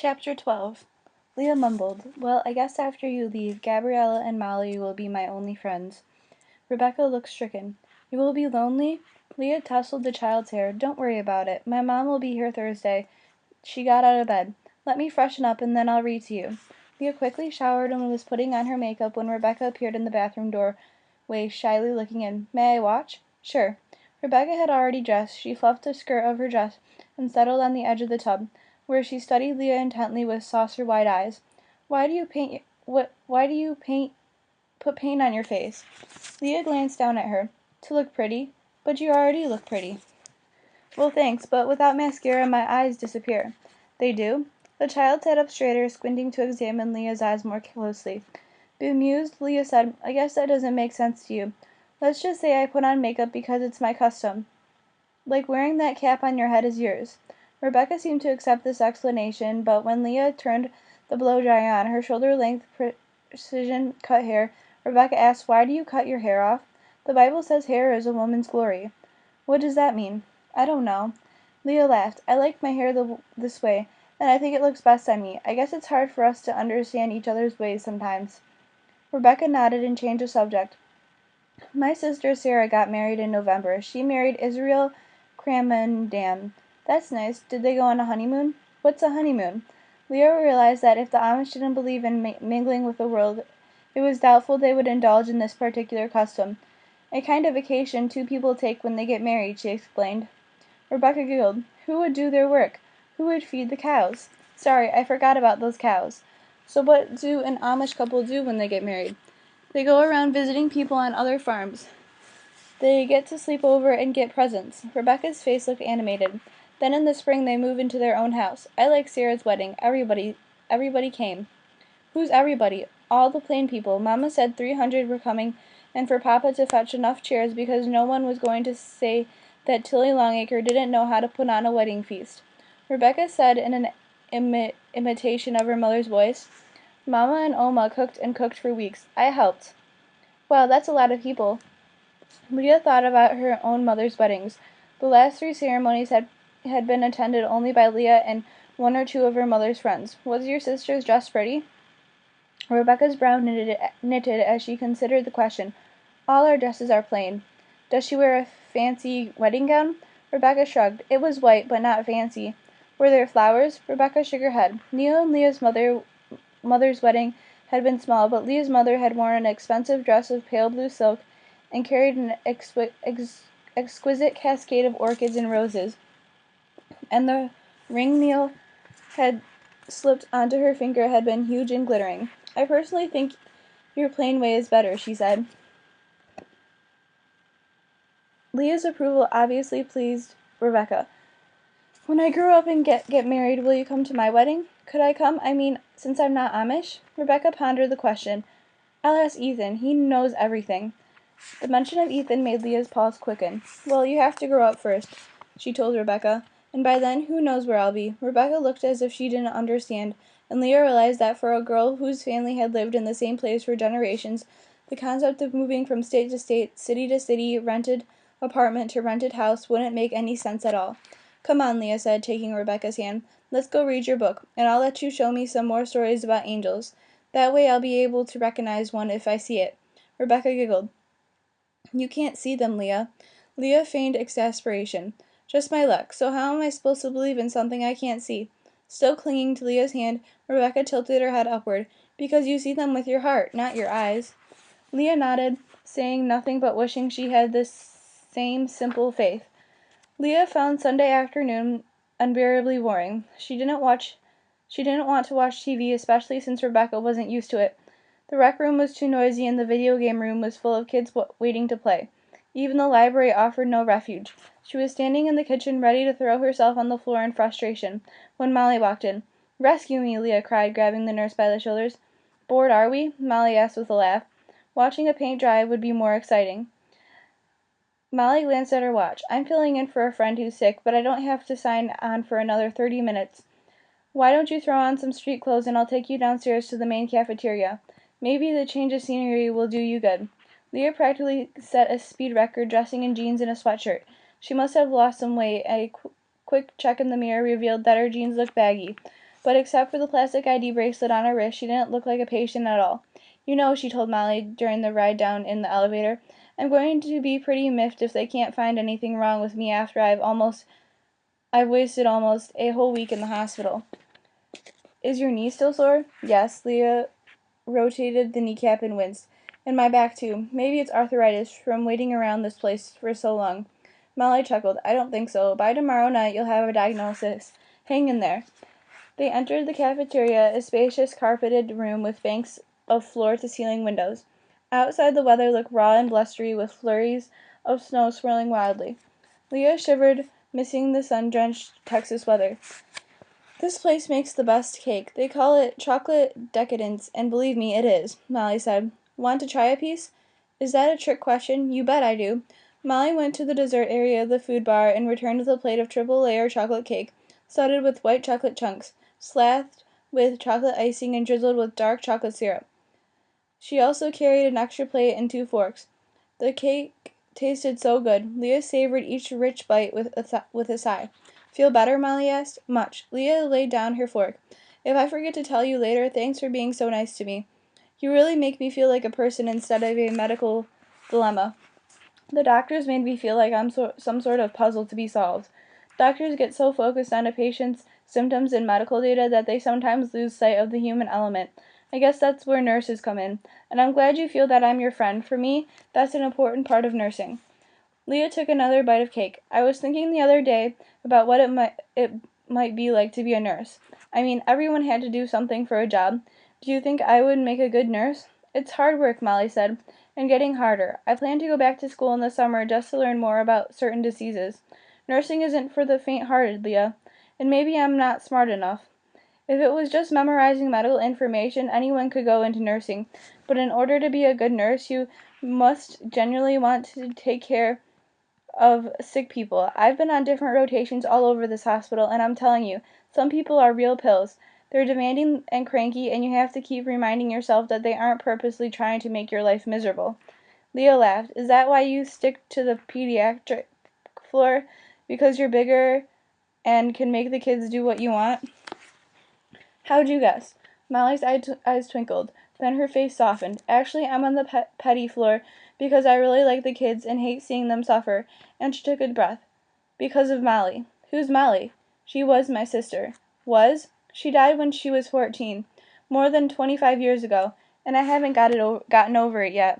Chapter 12. Leah mumbled, "Well, I guess after you leave, Gabriella and Molly will be my only friends." Rebecca looked stricken. "You will be lonely?" Leah tousled the child's hair. "Don't worry about it. My mom will be here Thursday." She got out of bed. "Let me freshen up and then I'll read to you." Leah quickly showered and was putting on her makeup when Rebecca appeared in the bathroom doorway, shyly looking in. "May I watch?" "Sure." Rebecca had already dressed. She fluffed the skirt of her dress and settled on the edge of the tub, where she studied Leah intently with saucer-wide eyes. Why do you put paint on your face?" Leah glanced down at her. "To look pretty." "But you already look pretty." "Well, thanks, but without mascara my eyes disappear." "They do?" The child sat up straighter, squinting to examine Leah's eyes more closely. Bemused, Leah said, "I guess that doesn't make sense to you. Let's just say I put on makeup because it's my custom. Like wearing that cap on your head is yours." Rebecca seemed to accept this explanation, but when Leah turned the blow-dry on, her shoulder-length precision-cut hair, Rebecca asked, "Why do you cut your hair off?" "The Bible says hair is a woman's glory." "What does that mean?" "I don't know." Leah laughed. "I like my hair this way, and I think it looks best on me. I guess it's hard for us to understand each other's ways sometimes." Rebecca nodded and changed the subject. "My sister Sarah got married in November. She married Israel Cramondam. That's nice. Did they go on a honeymoon?" "What's a honeymoon?" Leah realized that if the Amish didn't believe in mingling with the world, it was doubtful they would indulge in this particular custom. "A kind of vacation two people take when they get married," she explained. Rebecca giggled. "Who would do their work? Who would feed the cows?" "Sorry, I forgot about those cows." "So what do an Amish couple do when they get married?" "They go around visiting people on other farms. They get to sleep over and get presents." Rebecca's face looked animated. "Then in the spring they move into their own house. I like Sarah's wedding. Everybody came." "Who's everybody?" "All the plain people. Mama said 300 were coming, and for Papa to fetch enough chairs because no one was going to say that Tilly Longacre didn't know how to put on a wedding feast." Rebecca said in an imitation of her mother's voice, "Mama and Oma cooked and cooked for weeks. I helped." "Wow, that's a lot of people." Leah thought about her own mother's weddings. The last 3 ceremonies had been attended only by Leah and 1 or 2 of her mother's friends. "Was your sister's dress pretty?" Rebecca's brow knitted as she considered the question. "All our dresses are plain." "Does she wear a fancy wedding gown?" Rebecca shrugged. "It was white, but not fancy." "Were there flowers?" Rebecca shook her head. Neil and Leah's mother's wedding had been small, but Leah's mother had worn an expensive dress of pale blue silk and carried an exquisite cascade of orchids and roses, and the ring Neil had slipped onto her finger had been huge and glittering. "I personally think your plain way is better," she said. Leah's approval obviously pleased Rebecca. "When I grow up and get married, will you come to my wedding?" "Could I come? I mean, since I'm not Amish?" Rebecca pondered the question. "I'll ask Ethan. He knows everything." The mention of Ethan made Leah's pulse quicken. "Well, you have to grow up first," she told Rebecca, "and by then, who knows where I'll be." Rebecca looked as if she didn't understand, and Leah realized that for a girl whose family had lived in the same place for generations, the concept of moving from state to state, city to city, rented apartment to rented house wouldn't make any sense at all. "Come on," Leah said, taking Rebecca's hand. "Let's go read your book, and I'll let you show me some more stories about angels. That way I'll be able to recognize one if I see it." Rebecca giggled. "You can't see them, Leah." Leah feigned exasperation. "Just my luck. So how am I supposed to believe in something I can't see?" Still clinging to Leah's hand, Rebecca tilted her head upward. "Because you see them with your heart, not your eyes." Leah nodded, saying nothing but wishing she had this same simple faith. Leah found Sunday afternoon unbearably boring. She didn't want to watch TV, especially since Rebecca wasn't used to it. The rec room was too noisy and the video game room was full of kids waiting to play. Even the library offered no refuge. She was standing in the kitchen ready to throw herself on the floor in frustration, when Molly walked in. "Rescue me," Leah cried, grabbing the nurse by the shoulders. "Bored, are we?" Molly asked with a laugh. "Watching a paint dry would be more exciting." Molly glanced at her watch. "I'm filling in for a friend who's sick, but I don't have to sign on for another 30 minutes. Why don't you throw on some street clothes and I'll take you downstairs to the main cafeteria. Maybe the change of scenery will do you good." Leah practically set a speed record dressing in jeans and a sweatshirt. She must have lost some weight. A quick check in the mirror revealed that her jeans looked baggy. but except for the plastic ID bracelet on her wrist, she didn't look like a patient at all. You know, she told Molly during the ride down in the elevator, I'm going to be pretty miffed if they can't find anything wrong with me after I've wasted almost a whole week in the hospital. Is your knee still sore? Yes, Leah rotated the kneecap and winced. And my back, too. Maybe it's arthritis from waiting around this place for so long. Molly chuckled. I don't think so. By tomorrow night, you'll have a diagnosis. Hang in there. They entered the cafeteria, a spacious, carpeted room with banks of floor-to-ceiling windows. Outside, the weather looked raw and blustery, with flurries of snow swirling wildly. Leah shivered, missing the sun-drenched Texas weather. This place makes the best cake. They call it chocolate decadence, and believe me, it is, Molly said. Want to try a piece? Is that a trick question? You bet I do. Molly went to the dessert area of the food bar and returned with a plate of triple-layer chocolate cake, studded with white chocolate chunks, slathed with chocolate icing and drizzled with dark chocolate syrup. She also carried an extra plate and 2 forks. The cake tasted so good. Leah savored each rich bite with a sigh. Feel better? Molly asked. Much. Leah laid down her fork. If I forget to tell you later, thanks for being so nice to me. You really make me feel like a person instead of a medical dilemma. The doctors made me feel like I'm some sort of puzzle to be solved. Doctors get so focused on a patient's symptoms and medical data that they sometimes lose sight of the human element. I guess that's where nurses come in. And I'm glad you feel that I'm your friend. For me, that's an important part of nursing. Leah took another bite of cake. I was thinking the other day about what it might be like to be a nurse. I mean, everyone had to do something for a job. Do you think I would make a good nurse? It's hard work, Molly said, and getting harder. I plan to go back to school in the summer just to learn more about certain diseases. Nursing isn't for the faint-hearted, Leah, and maybe I'm not smart enough. If it was just memorizing medical information, anyone could go into nursing. But in order to be a good nurse, you must genuinely want to take care of sick people. I've been on different rotations all over this hospital, and I'm telling you, some people are real pills. They're demanding and cranky, and you have to keep reminding yourself that they aren't purposely trying to make your life miserable. Leah laughed. Is that why you stick to the pediatric floor? Because you're bigger and can make the kids do what you want? How'd you guess? Molly's eyes twinkled. Then her face softened. Actually, I'm on the petty floor because I really like the kids and hate seeing them suffer. And she took a breath. Because of Molly. Who's Molly? She was my sister. Was? She died when she was 14. More than 25 years ago. And I haven't gotten over it yet.